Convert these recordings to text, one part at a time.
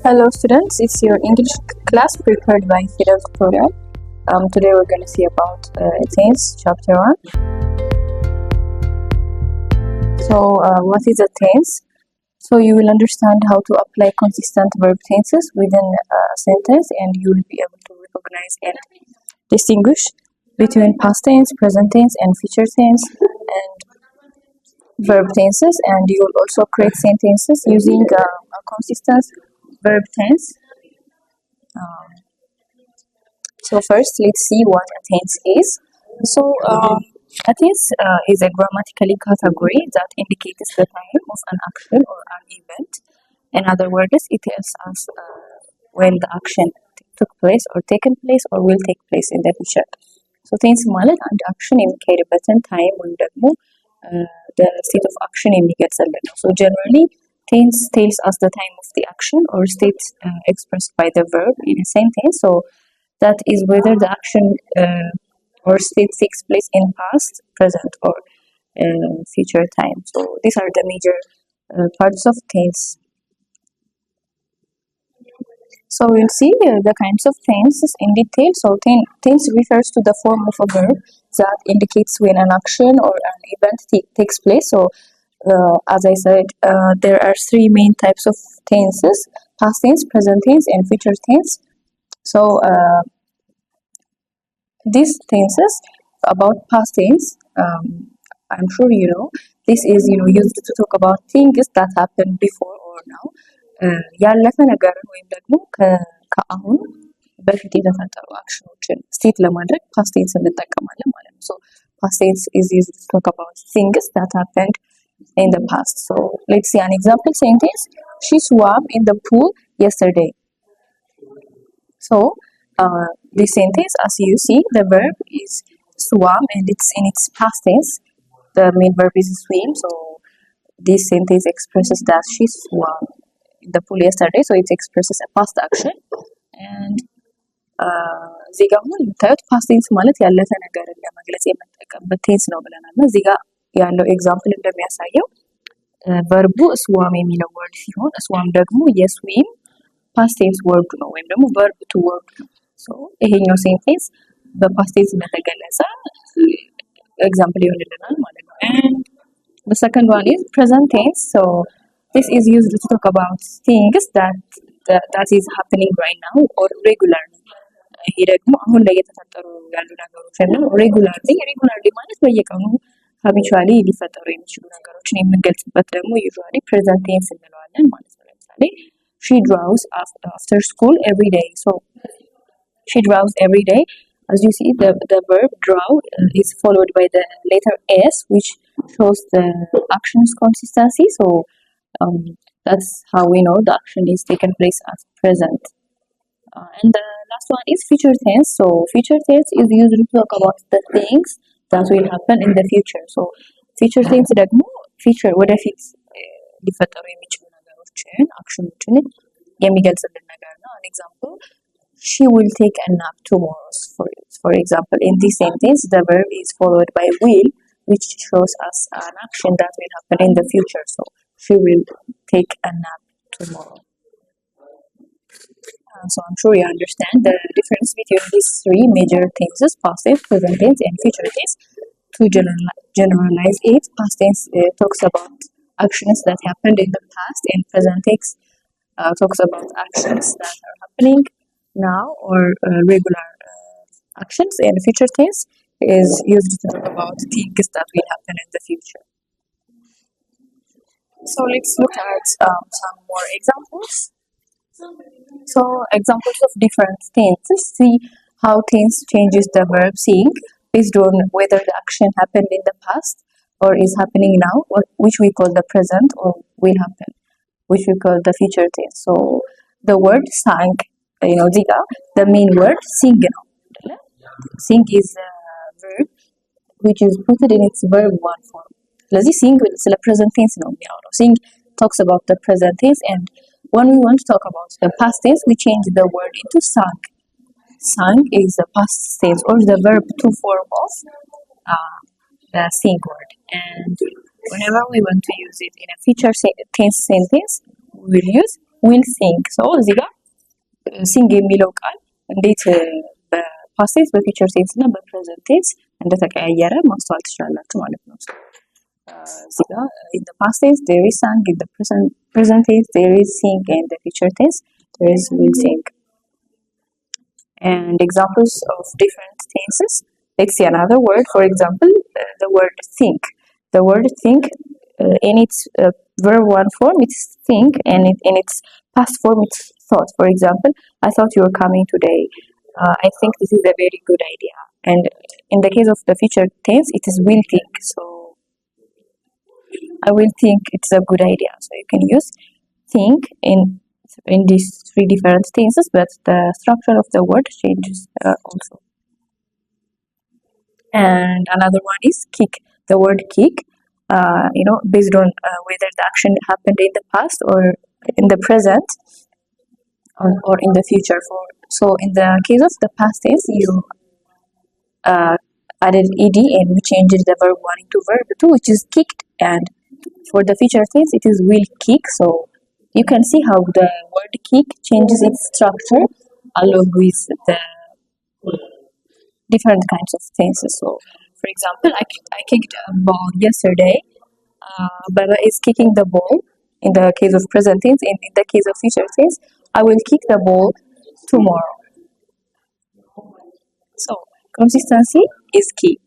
Hello students, it's your English class prepared by Fidel tutorial. Today we're going to see about tense chapter 1. So what is a tense? So you will understand how to apply consistent verb tenses within a sentence, and you will be able to recognize and distinguish between past tense, present tense, and future tense, and verb tenses. And you will also create sentences using a consistent verb tense. So first, let's see what a tense is. So a tense is a grammatically category that indicates the time of an action or an event. In other words, it tells us when the action took place or taken place or will take place in the future. So tense ማለት አንድ አክሽን የሚካሄድበትን ታይም ወይም ደግሞ the state of action የሚገልጽልን ነው. So generally tense tells us the time of the action or state expressed by the verb in a sentence. So that is whether the action or state takes place in past, present, or future time. So these are the major parts of tense. So we'll see the kinds of tenses in detail. So tense refers to the form of a verb that indicates when an action or an event takes place. So as I said, there are three main types of tenses: past tense, present tense, and future tense. So these tenses about past tense, I'm sure you know, this is used to talk about things that happened before or now. ያለፈ ነገርን ወይም ደግሞ ከአሁን በፊት የተፈጠሩ አክሽኖችን ስቴት ለማድረግ ፓስት ቴንስ እንጠቀማለን ማለት ነው። So past tense is used to talk about things that happened in the past. So let's see an example sentence. She swam in the pool yesterday. So this sentence, as you see, the verb is swam and it's in its past tense. The main verb is swim. So this sentence expresses that she swam in the pool yesterday, so it expresses a past action. And እዚህ ጋር አሁን የምታዩት ፓስት ቴንስ ማለት ያለፈ ነገርን ለመግለጽ የምንጠቀምበት ቴንስ ነው ብለናል። እና እዚህ ጋር ያለው ኤግዛምፕል እንደሚያሳየው ቨርቡ ስዋም የሚለው ወርድ ሲሆን ስዋም ደግሞ የስዊም ፓስት ቴንስ ወርዱ ነው ወይም ደግሞ ቨርብ ቱ ወርዱ ነው። ሶ ይሄኛው ሴንቴንስ በፓስት ቴንስ እንደተገለጸ ኤግዛምፕል ይሆንልናል ማለት ነው። And the second one is present tense. So this is used to talk about things that is happening right now or regularly. ይሄ ደግሞ አሁን ላይ የተፈጠሩ ያሉ ነገሮችን ነው። ሬጉላርሊ ማለት በየቀኑ ሀቢቹዋሊ ሊፈጠሩ የሚችሉ ነገሮችን የምንገልጽበት ደግሞ ዩዥዋሊ ፕሬዘንት ቴንስ እንለዋለን ማለት ነው። ለምሳሌ she draws after school every day. So she draws every day. As you see, the verb draw is followed by the letter S, which shows the action's consistency. So that's how we know the action is taken place as present. And the last one is future tense. So future tense is used to talk about the things that will happen in the future. So future tense ደግሞ future ወደፊት ሊፈጠሩ የሚችሉ ነገሮችን አክሽኖችን የሚገልጽልን ነገር ነው። An example, she will take a nap tomorrow. For example, in this sentence, the verb is followed by will, which shows us an action that will happen in the future. So she will take a nap tomorrow. So I'm sure you understand the difference between these three major tenses: past tense, present tense, and future tense. To generalize it, past tense talks about actions that happened in the past, and present tense talks about actions that are happening now or regular actions, and future tense is used to talk about things that will happen in the future. So let's look at some more examples. So examples of different tenses. See how tense changes the verb sing based on whether the action happened in the past or is happening now, or which we call the present, or will happen, which we call the future tense. So the word sang, ziga, the main word sing ነው። Sing is a verb which is put in its verb one form. ስለዚህ sing ስለ present tense ነው የሚያወራው. Sing talks about the present tense, and when we want to talk about the past tense, we change the word into sang. Sang is the past tense or the verb to form of the sing word. And whenever we want to use it in a future tense sentence, we will use will think so እዚህ ጋር ሲንግ የሚለው ቃል እንዴት በፓስት ቴንስ በፊውቸር ቴንስ እና በፕሬዘንት ቴንስ እንደተቀያየረ ማስተዋል ትችላላችሁ ማለት ነው። እዚህ ጋር in the past tense there is sang, in the present tense there is sing, and the future tense there is will sing. And examples of different tenses. Let's see another word. For example, the word think. The word think in its verb one form it's think, and in its past form it's thought. For example, I thought you were coming today. I think this is a very good idea. And in the case of the future tense, it is will think. So I will think it's a good idea. So you can use think in these three different tenses, but the structure of the word changes also. And another one is kick. The word kick, based on whether the action happened in the past or in the present or in the future. So in the case of the past tense, you added ed and we changed the verb 1 into verb 2, which is kicked. And for the future tense, it is will kick. So you can see how the word kick changes its structure along with the different kinds of tenses. So, for example, I kicked a ball yesterday. Baba is kicking the ball in the case of present tense. In the case of future tense, I will kick the ball tomorrow. So, consistency is key.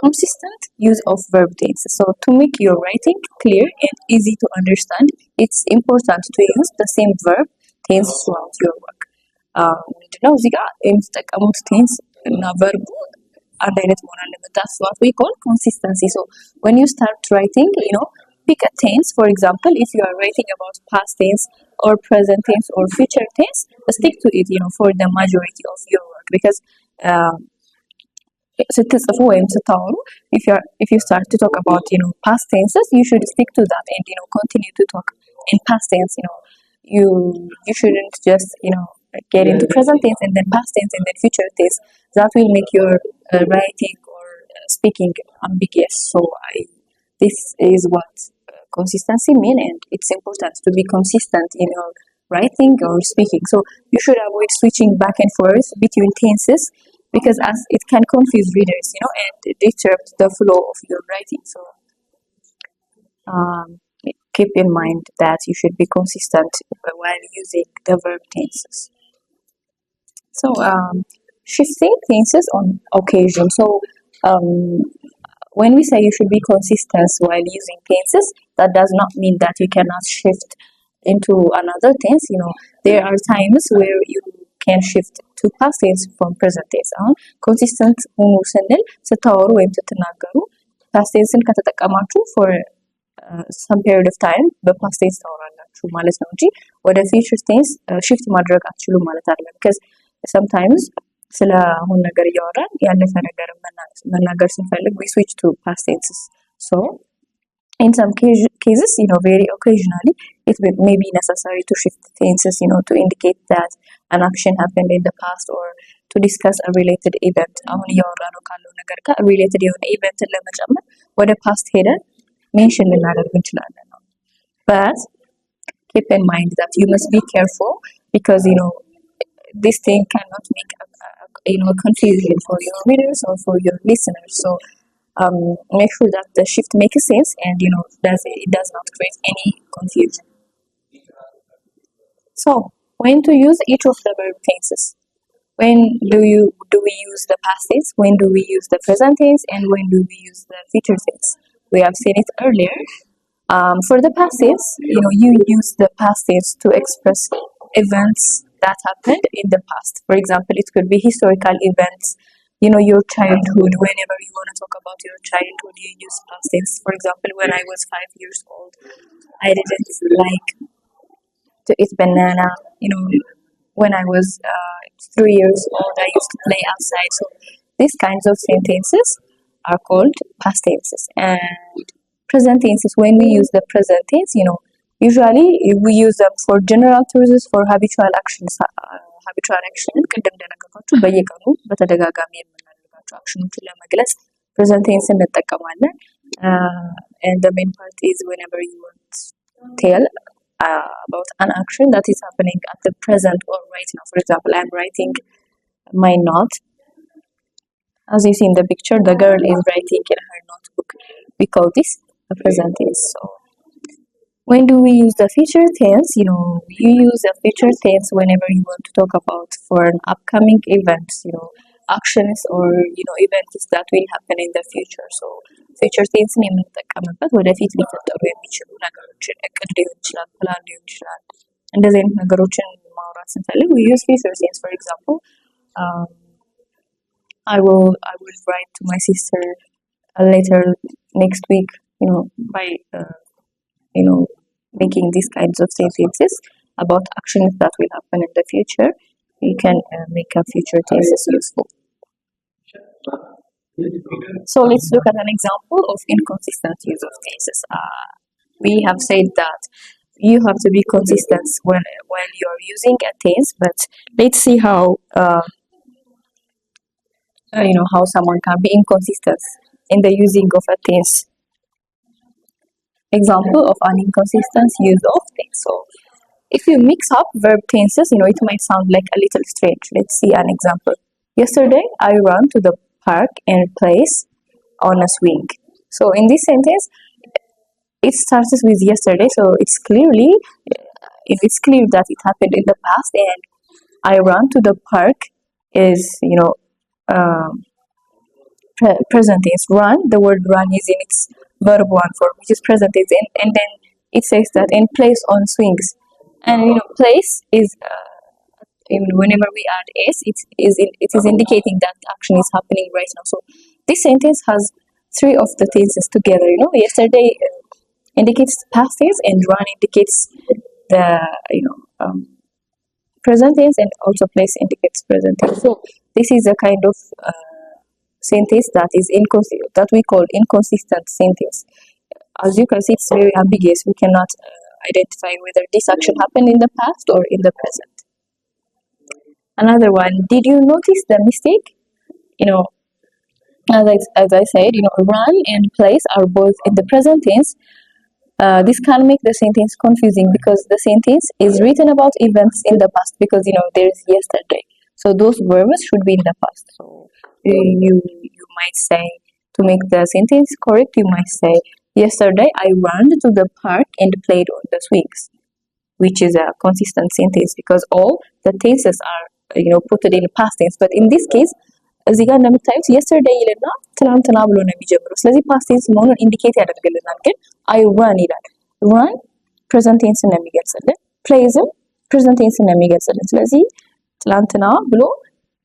Consistent use of verb tenses. So, to make your writing clear and easy to understand, it's important to use the same verb tense throughout your work. ምንድነው እዚህ ጋር የምትጠቀሙት ቴንስ እና ቨርቡ አንድ አይነት መሆን አለበት። That's what we call consistency. So when you start writing, pick a tense. For example, if you are writing about past tense or present tense or future tense, stick to it, for the majority of your work. Because ስትጽፉ ወይም ስታወሩ if you start to talk about past tenses, you should stick to that and continue to talk in past tense. You shouldn't just get into present tense and then past tense and then future tense. That will make your writing or speaking ambiguous. So this is what consistency means, and it's important to be consistent in your writing or speaking. So you should avoid switching back and forth between tenses, because as it can confuse readers, and disrupt the flow of your writing. So keep in mind that you should be consistent while using the verb tenses. So shifting tenses on occasion. So when we say you should be consistent while using tenses, that does not mean that you cannot shift into another tense. There are times where you can shift to past tense from present tense. ኮንሲስተንት ሆኑ ስንል ስታወሩ ወይም ስትናገሩ past tenseን ከተጠቀማችሁ for some period of time በpast tense ታወራላችሁ ማለት ነው እንጂ ወደ future tense shift ማድረግ አትችሉም ማለት አይደለም። because sometimes ስለ አሁን ነገር እያወራን ያለፈ ነገር መናገር ስንፈልግ we switch to past tenses. So in some cases, very occasionally, it may be necessary to shift tenses, to indicate that an action happened in the past or to discuss a related event. አሁን እያወራን ነው ካለው ነገር ጋር related የሆነ ኢቨንትን ለመጨመር ወደ past ሄደን ሜንሽን ልናደርግ እንችላለን። But keep in mind that you must be careful, because this thing cannot make a confusion for your readers or for your listeners. So make sure that the shift makes sense and it does not create any confusion. So when to use each of the verb tenses? When do we use the past tense? When do we use the present tense? And when do we use the future tense? We have seen it earlier. For the past tense, you use the past tense to express events that happened in the past. For example, it could be historical events. Your childhood. Whenever you want to talk about your childhood, you use past tense. For example, when I was 5 years old, I didn't like to eat banana. When I was 3 years old, I used to play outside. So these kinds of sentences are called past tenses. And present tenses, when we use the present tense, usually we use them for general truths, for habitual actions. habitual action ቅድም እንደነገርኳችሁ በየቀኑ በተደጋጋሚ የምናደርጋቸው አክሽኖችን ለመግለጽ present tense እንጠቀማለን. And the main part is whenever you want to tell about an action that is happening at the present or right now. For example, I'm writing my note. As you see in the picture, the girl is writing in her notebook. We call this the present tense. So when do we use the future tense? You use the future tense whenever you want to talk about for an upcoming event, actions or events that will happen in the future. So future tense የምንጠቀምበት ወደፊት ሊፈጠሩ የሚችሉ ነገሮችን እቅድ ሊሆን ይችላል፣ ፕላን ሊሆን ይችላል። እንደዚህ አይነት ነገሮችን ማውራት ስንፈልግ we use future tense. For example, um, I will write to my sister later next week, by making these kinds of sentences about actions that will happen in the future. You can make a future tenses useful. So let's look at an example of inconsistent use of tenses. We have said that you have to be consistent while you're using a tense, but let's see how how someone can be inconsistent in the using of a tense. Example of an inconsistent use of tense. So if you mix up verb tenses, it might sound like a little strange. Let's see an example. Yesterday, I ran to the park and played on a swing. So in this sentence, it starts with yesterday, so it's clear that it happened in the past, and I ran to the park is present tense. Run, the word run is in its verb one form, which is present tense, and then it says that and place on swings. And place is whenever we add s, it is indicating that action is happening right now. So this sentence has three of the tenses together. Yesterday indicates past tense, and run indicates the present tense, and also place indicates present tense. So this is a kind of sentence that we call inconsistent sentence. As you can see, it's very ambiguous. We cannot identify whether this action happened in the past or in the present. Another one, did you notice the mistake? As I said, run and place are both in the present tense. This can make the sentence confusing because the sentence is written about events in the past, because there is yesterday. So those verbs should be in the past. So you might say, to make the sentence correct, you might say, yesterday I ran to the park and played on the swings, which is a consistent sentence because all the tenses are put it in past tense. But in this case, እዚህ ጋር እንደምታዩት yesterday ይልና ትናንትና ብሎ ነው የሚጀምረው። ስለዚህ past tense መሆኑን ኢንዲኬት ያደርግልናል። ግን I run ይላል። run present tense ነው የሚገልጽልን፣ playsም present tense ነው የሚገልጽልን። ስለዚህ ትናንትና ብሎ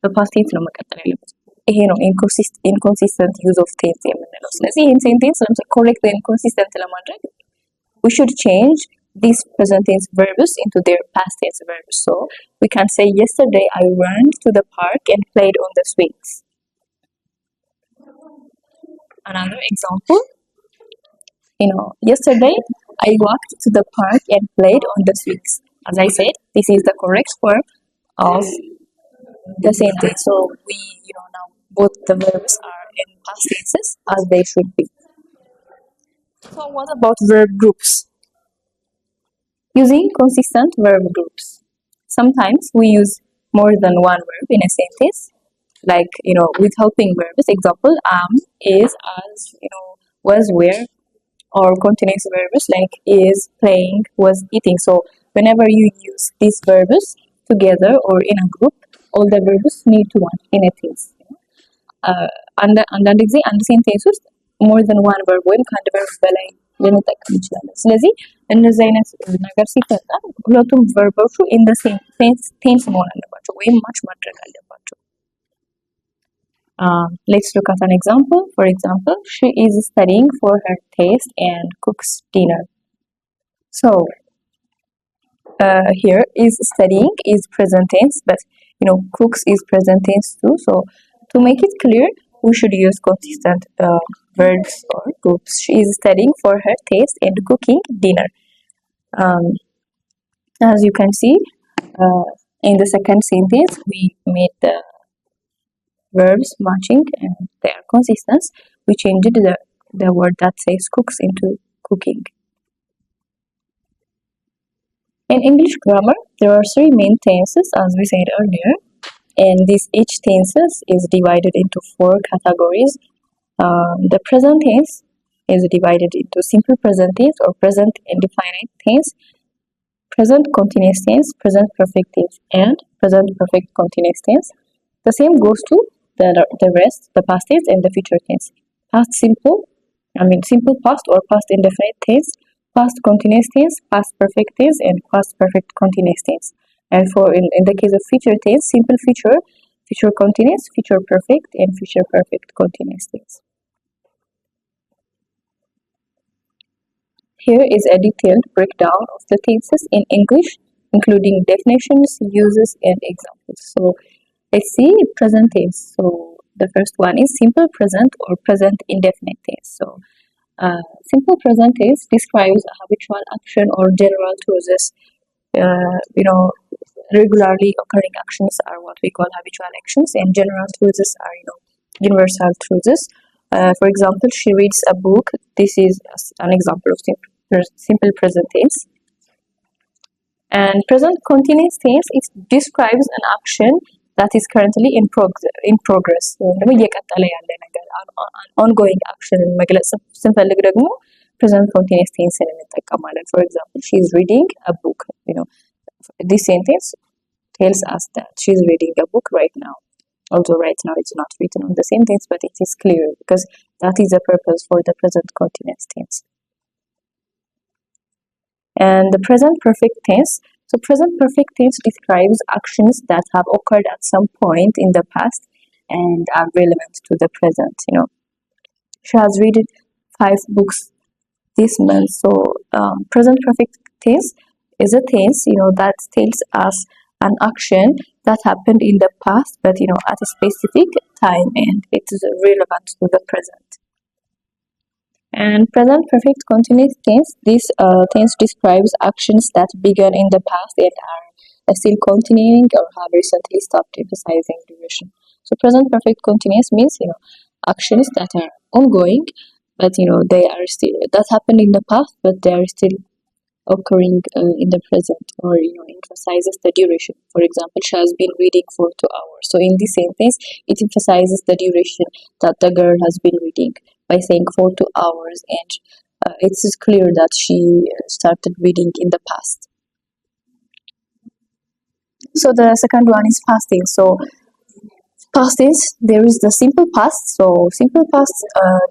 በpast tense ነው መቀጠል ያለበት። ይሄ ነው inconsistent use of tense የምንለው። ስለዚህ ይሄን ሴንቴንስ correct and consistent ለማድረግ we should change these present tense verbs into their past tense verbs. So we can say, yesterday I ran to the park and played on the swings. Another example, yesterday I walked to the park and played on the swings. As I said, this is the correct form of the sentence. So we, now both the verbs are in past tenses as they should be. So what about verb groups? Using consistent verb groups. Sometimes we use more than one verb in a sentence, like with helping verbs. Example, is, as, was, were, or continuous verbs like is, playing, was, eating. So whenever you use these verbs together or in a group, all the verbs need to one in a tense. አንዳንድ ጊዜ አንድ ሴንቴንስ ውስጥ more than one verb ወይም ከአንድ verb በላይ ልንጠቀም እንችላለን። ስለዚህ እነዚህ አይነት ነገር ሲፈጠር ሁለቱም ቨርቦቹ in the same tense መሆን አለባቸው ወይም ማች ማድረግ አለባቸው። Let's look at an example. For example, she is studying for her test and cooks dinner. So here is studying is present tense, but cooks is present tense too. So to make it clear, we should use consistent verbs or groups. She is studying for her test and cooking dinner. As you can see, in the second sentence, we made the verbs matching and they are consistent. We changed the word that says cooks into cooking. In English grammar, there are three main tenses, as we said earlier, and this each tenses is divided into four categories. The present tense is divided into simple present tense or present indefinite tense, present continuous tense, present perfect tense, and present perfect continuous tense. The same goes to the rest, the past tense and the future tense. Past simple, simple past or past indefinite tense, past continuous tense, past perfect tense, and past perfect continuous tense. And for in the case of future tense, simple future, future continuous, future perfect, and future perfect continuous tense. Here is a detailed breakdown of the tenses in English, including definitions, uses, and examples. So let's see present tense. So the first one is simple present or present indefinite tense. So simple present tense describes a habitual action or general truths. Regularly occurring actions are what we call habitual actions, and general truths are universal truths. For example, she reads a book. This is an example of simple present tense. And present continuous tense, it describes an action that is currently in progress. Ongoing action መግለጽ ስንፈልግ ደግሞ present continuous tense እንጠቀማለን. For example, she is reading a book. This sentence tells us that she is reading a book right now. Although right now it's not written on the sentence, but it is clear because that is the purpose for the present continuous tense. And the present perfect tense. So present perfect tense describes actions that have occurred at some point in the past and are relevant to the present. She has read 5 books this month. So present perfect tense is a tense that tells us an action that happened in the past, but at a specific time, and it is relevant to the present. And present perfect continuous tense, this tense describes actions that began in the past and are still continuing or have recently stopped, emphasizing duration. So present perfect continuous means actions that are ongoing, but they are still that happened in the past, but they are still occurring in the present, or emphasizes the duration. For example, she has been reading for 2 hours. So in this sentence, it emphasizes the duration that the girl has been reading by saying for 2 hours, and it is clear that she started reading in the past. So the second one is past tense. So past tense, there is the simple past. So simple past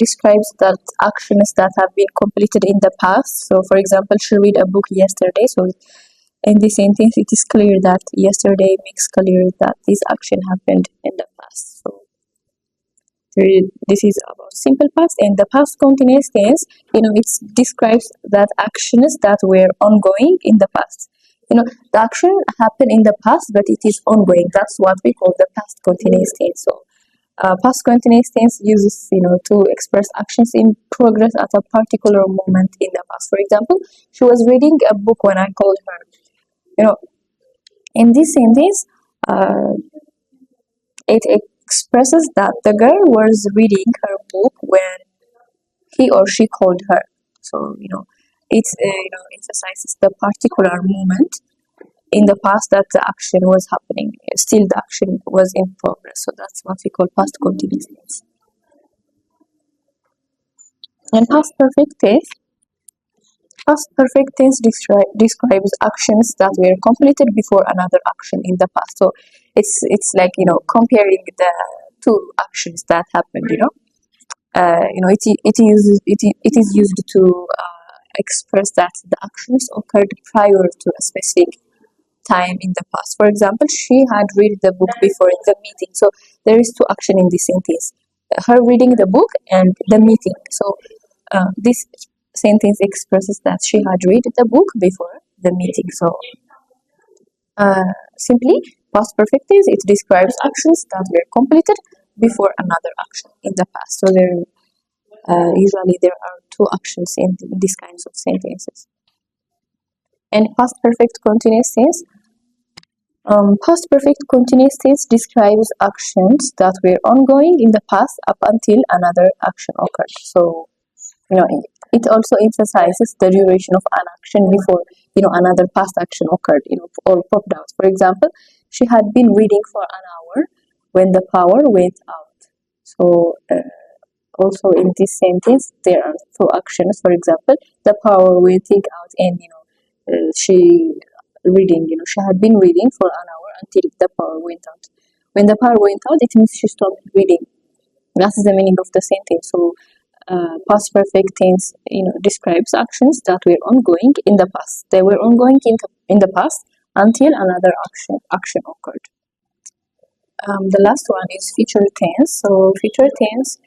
describes that actions that have been completed in the past. So for example, she read a book yesterday. So in this sentence, it is clear that yesterday makes clear that this action happened in the past. So this is about simple past. And the past continuous tense, it describes that actions that were ongoing in the past. The action happened in the past, but it is ongoing. That's what we call the past continuous tense. So past continuous tense uses to express actions in progress at a particular moment in the past. For example, she was reading a book when I called her. In this sentence, it expresses that the girl was reading her book when he or she called her. So it emphasizes the particular moment in the past that the action was happening. Still, the action was in progress. So that's what we call past continuous tense. And past perfect tense. Past perfect tense describes actions that were completed before another action in the past. So it's like comparing the two actions that happened. It is used to express that the actions occurred prior to a specific time in the past. For example, she had read the book before the meeting. So there is 2 action in this sentence: her reading the book and the meeting. So this sentence expresses that she had read the book before the meeting. So simply, past perfect tense, it describes actions that were completed before another action in the past. So usually there are 2 actions in these kinds of sentences. And past perfect continuous tense. Past perfect continuous tense describes actions that were ongoing in the past up until another action occurred. So You know, it also emphasizes the duration of an action before another past action occurred. Or popped out. For example, she had been reading for an hour when the power went out. So also in this sentence there are two actions. For example, the power went out, and she reading. She had been reading for an hour until the power went out. When the power went out, it means she stopped reading. That's the meaning of the sentence. So past perfect tense, describes actions that were ongoing in the past. They were ongoing in the past until another action occurred. The last one is future tense. So future tense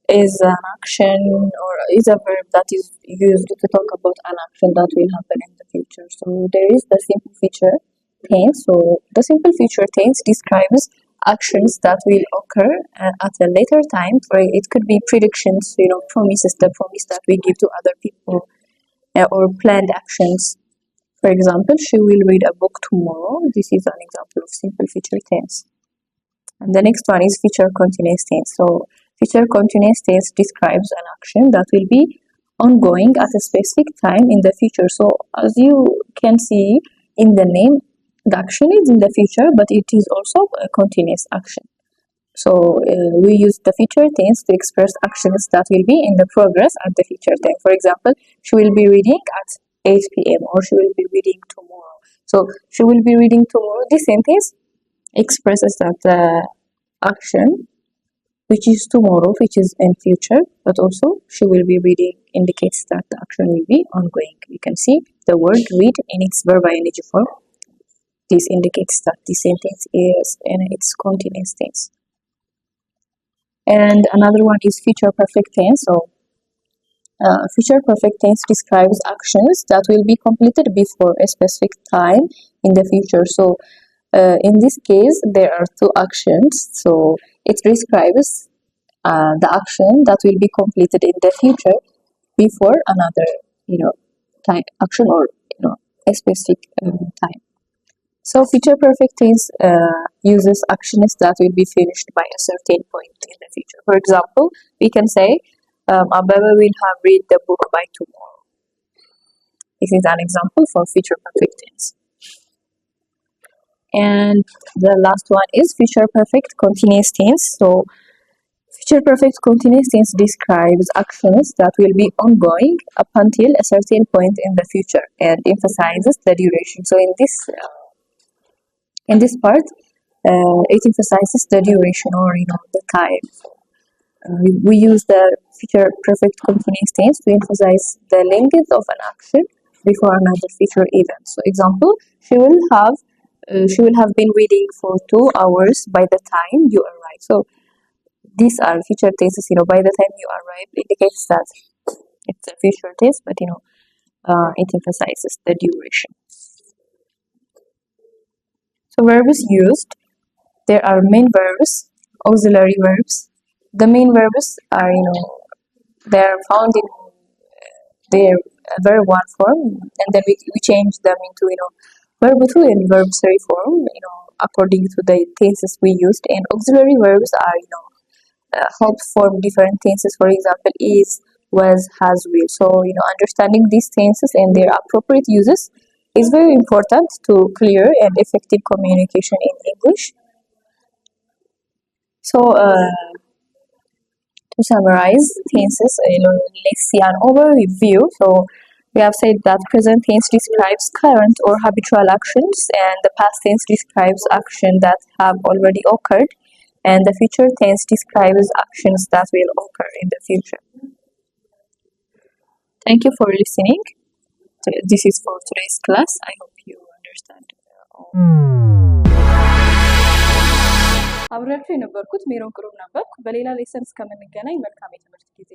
is an action or is a verb that is used to talk about an action that will happen in the future. So there is the simple future tense. So the simple future tense describes actions that will occur at a later time. It could be predictions, promises, the promise that we give to other people, or planned actions. For example, she will read a book tomorrow. This is an example of simple future tense. And the next one is future continuous tense. So future continuous tense describes an action that will be ongoing at a specific time in the future. So as you can see in the name, the action is in the future, but it is also a continuous action. So we use the future tense to express actions that will be in the progress at the future tense. For example, she will be reading at 8 p.m. or she will be reading tomorrow. So she will be reading tomorrow. This sentence expresses that the action, which is tomorrow, which is in future, but also she will be reading, indicates that the action will be ongoing. You can see the word read in its verb ing form. This indicates that the sentence is in its continuous tense. And another one is future perfect tense. So future perfect tense describes actions that will be completed before a specific time in the future. So in this case, there are two actions. So it describes the action that will be completed in the future before another, time action, or a specific time. So future perfect tense uses actions that will be finished by a certain point in the future. For example, we can say, Ababa will have read the book by tomorrow. This is an example for future perfect tense. And the last one is future perfect continuous tense. So future perfect continuous tense describes actions that will be ongoing up until a certain point in the future and emphasizes the duration. So in this part, it emphasizes the duration, or the time. We use the future perfect continuous tense to emphasize the length of an action before another future event. So example, she will have been reading for 2 hours by the time you arrive. So these are future tenses. By the time you arrive indicates that it's a future tense, but it emphasizes the duration. So verbs used. There are main verbs, auxiliary verbs. The main verbs are they are found in their verb 1 form, and then we change them into verb 2 and verb 3 form, according to the tenses we used. And auxiliary verbs are help form different tenses. For example, is, was, has, will. So understanding these tenses and their appropriate uses is very important to clear and effective communication in English. So to summarize tenses, let's see an overview. So we have said that present tense describes current or habitual actions, and the past tense describes actions that have already occurred, and the future tense describes actions that will occur in the future. Thank you for listening. This is for today's class. I hope you understand. አብሬያችሁ የነበርኩት ሜሮን ቅሩብ ነበርኩ። በሌላ ሌሰን እስከምንገናኝ መልካም የትምህርት ጊዜ